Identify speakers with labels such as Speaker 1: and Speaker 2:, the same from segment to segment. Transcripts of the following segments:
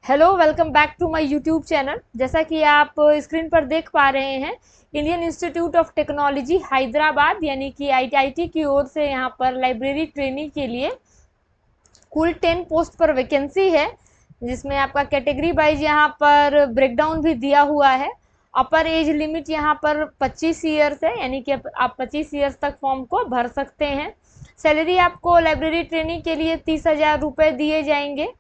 Speaker 1: Hello, welcome back to my YouTube channel. जैसा कि आप स्क्रीन पर देख पा रहे हैं, Indian Institute of Technology Hyderabad यानी कि आईटीआईटी की ओर से यहाँ पर लाइब्रेरी ट्रेनिंग के लिए कुल 10 पोस्ट पर वैकेंसी है, जिसमें आपका कैटेगरी वाइज यहाँ पर ब्रेकडाउन भी दिया हुआ है। अपर एज लिमिट यहाँ पर 25 ईयर्स है, यानी कि आप 25 ईयर्स तक फॉर्म को भर सकते हैं। सैलरी आपको लाइब्रेरी ट्रेनिंग के लिए 30,000 रुपये दिए जाएंगे।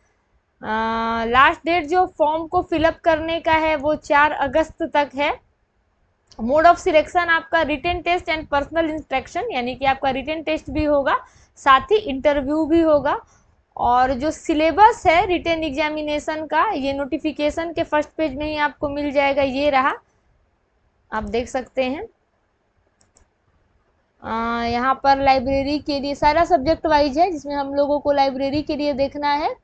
Speaker 1: लास्ट डेट जो फॉर्म को फिलअप करने का है वो 4 अगस्त तक है। मोड ऑफ सिलेक्शन आपका written test and personal instruction, यानी कि आपका रिटन टेस्ट भी होगा, साथ ही इंटरव्यू भी होगा। और जो सिलेबस है रिटन एग्जामिनेशन का, ये नोटिफिकेशन के फर्स्ट पेज में ही आपको मिल जाएगा। ये रहा, आप देख सकते हैं। यहाँ पर लाइब्रेरी के लिए सारा सब्जेक्ट वाइज है, जिसमें हम लोगों को लाइब्रेरी के लिए देखना है।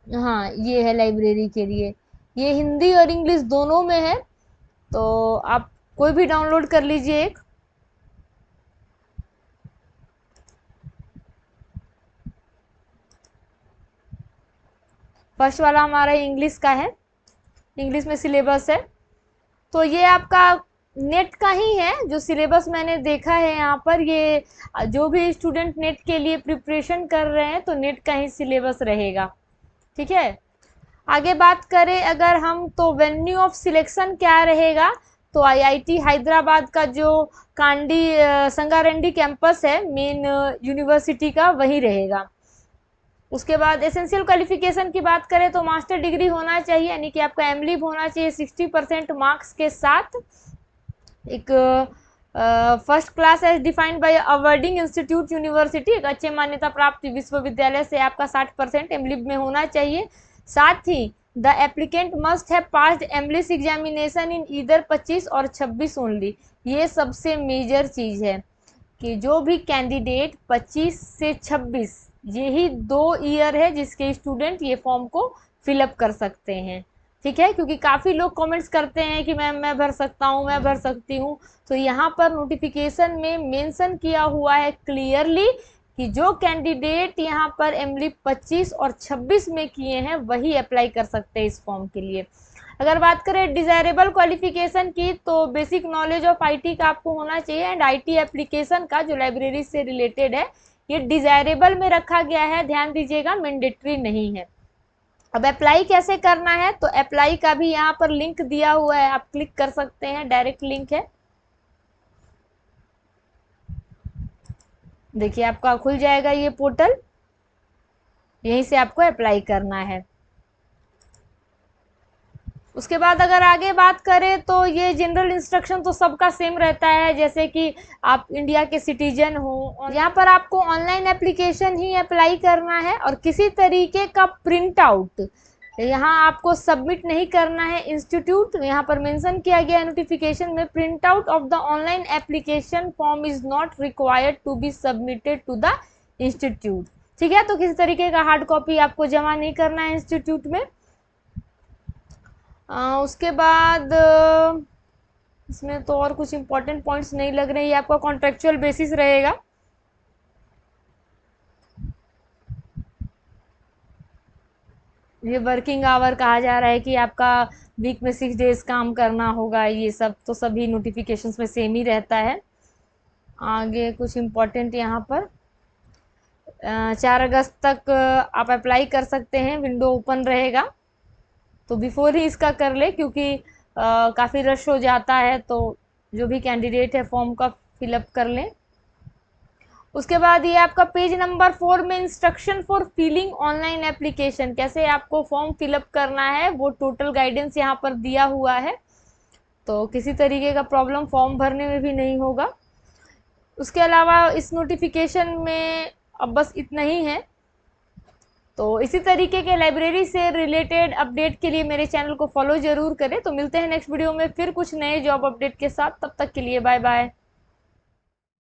Speaker 1: हाँ, ये है लाइब्रेरी के लिए। ये हिंदी और इंग्लिश दोनों में है, तो आप कोई भी डाउनलोड कर लीजिए एक। फर्स्ट वाला हमारा इंग्लिश का है, इंग्लिश में सिलेबस है। तो ये आपका नेट का ही है जो सिलेबस मैंने देखा है यहाँ पर। ये जो भी स्टूडेंट नेट के लिए प्रिपरेशन कर रहे हैं तो नेट का ही सिलेबस रहेगा, ठीक है। आगे बात करें अगर हम, तो वेन्यू ऑफ सिलेक्शन क्या रहेगा, तो आईआईटी हैदराबाद का जो संगारेड्डी कैंपस है मेन यूनिवर्सिटी का, वही रहेगा। उसके बाद एसेंशियल क्वालिफिकेशन की बात करें तो मास्टर डिग्री होना चाहिए, यानी कि आपका एमलिब होना चाहिए 60% मार्क्स के साथ। एक first class as defined by awarding institute university, एक अच्छे मान्यता प्राप्त विश्वविद्यालय से आपका 60% एमलिब में होना चाहिए। साथ ही the applicant must have passed एमलिस एग्जामिनेशन इन ईदर 25 और 26 ओनली। ये सबसे मेजर चीज़ है कि जो भी कैंडिडेट 25 से 26, यही 2 ईयर है जिसके स्टूडेंट ये फॉर्म को फिलअप कर सकते हैं, ठीक है। क्योंकि काफ़ी लोग कमेंट्स करते हैं कि मैम मैं भर सकता हूँ, मैं भर सकती हूँ। तो यहाँ पर नोटिफिकेशन में मेंशन किया हुआ है क्लियरली कि जो कैंडिडेट यहाँ पर एमलिब 25 और 26 में किए हैं वही अप्लाई कर सकते हैं इस फॉर्म के लिए। अगर बात करें डिज़ायरेबल क्वालिफिकेशन की, तो बेसिक नॉलेज ऑफ आईटी का आपको होना चाहिए, एंड आईटी एप्लीकेशन का जो लाइब्रेरी से रिलेटेड है ये डिज़ायरेबल में रखा गया है, ध्यान दीजिएगा, मैंडेटरी नहीं है। अब अप्लाई कैसे करना है, तो अप्लाई का भी यहाँ पर लिंक दिया हुआ है, आप क्लिक कर सकते हैं, डायरेक्ट लिंक है। देखिए आपका खुल जाएगा ये पोर्टल, यहीं से आपको अप्लाई करना है। उसके बाद अगर आगे बात करें तो ये जनरल इंस्ट्रक्शन तो सबका सेम रहता है, जैसे कि आप इंडिया के सिटीजन हो। और यहाँ पर आपको ऑनलाइन एप्लीकेशन ही अप्लाई करना है, और किसी तरीके का प्रिंट आउट यहाँ आपको सबमिट नहीं करना है। इंस्टीट्यूट यहाँ पर मेंशन किया गया नोटिफिकेशन में, print out of the online application form is not required to be submitted to the institute, ठीक है। तो किसी तरीके का हार्ड कॉपी आपको जमा नहीं करना है इंस्टीट्यूट में। उसके बाद इसमें तो और कुछ इंपॉर्टेंट पॉइंट्स नहीं लग रहे हैं। ये आपका कॉन्ट्रेक्चुअल बेसिस रहेगा। ये वर्किंग आवर कहा जा रहा है कि आपका वीक में 6 डेज काम करना होगा। ये सब तो सभी नोटिफिकेशंस में सेम ही रहता है। आगे कुछ इम्पोर्टेंट यहाँ पर 4 अगस्त तक आप अप्लाई कर सकते हैं, विंडो ओपन रहेगा, तो बिफोर ही इसका कर ले, क्योंकि काफ़ी रश हो जाता है। तो जो भी कैंडिडेट है फॉर्म का फिलअप कर लें। उसके बाद ये आपका पेज नंबर 4 में instruction for filling online application, कैसे आपको फॉर्म फिलअप करना है वो टोटल गाइडेंस यहाँ पर दिया हुआ है, तो किसी तरीके का प्रॉब्लम फॉर्म भरने में भी नहीं होगा। उसके अलावा इस नोटिफिकेशन में अब बस इतना ही है। तो इसी तरीके के लाइब्रेरी से रिलेटेड अपडेट के लिए मेरे चैनल को फॉलो ज़रूर करें। तो मिलते हैं नेक्स्ट वीडियो में फिर कुछ नए जॉब अपडेट के साथ, तब तक के लिए बाय बाय।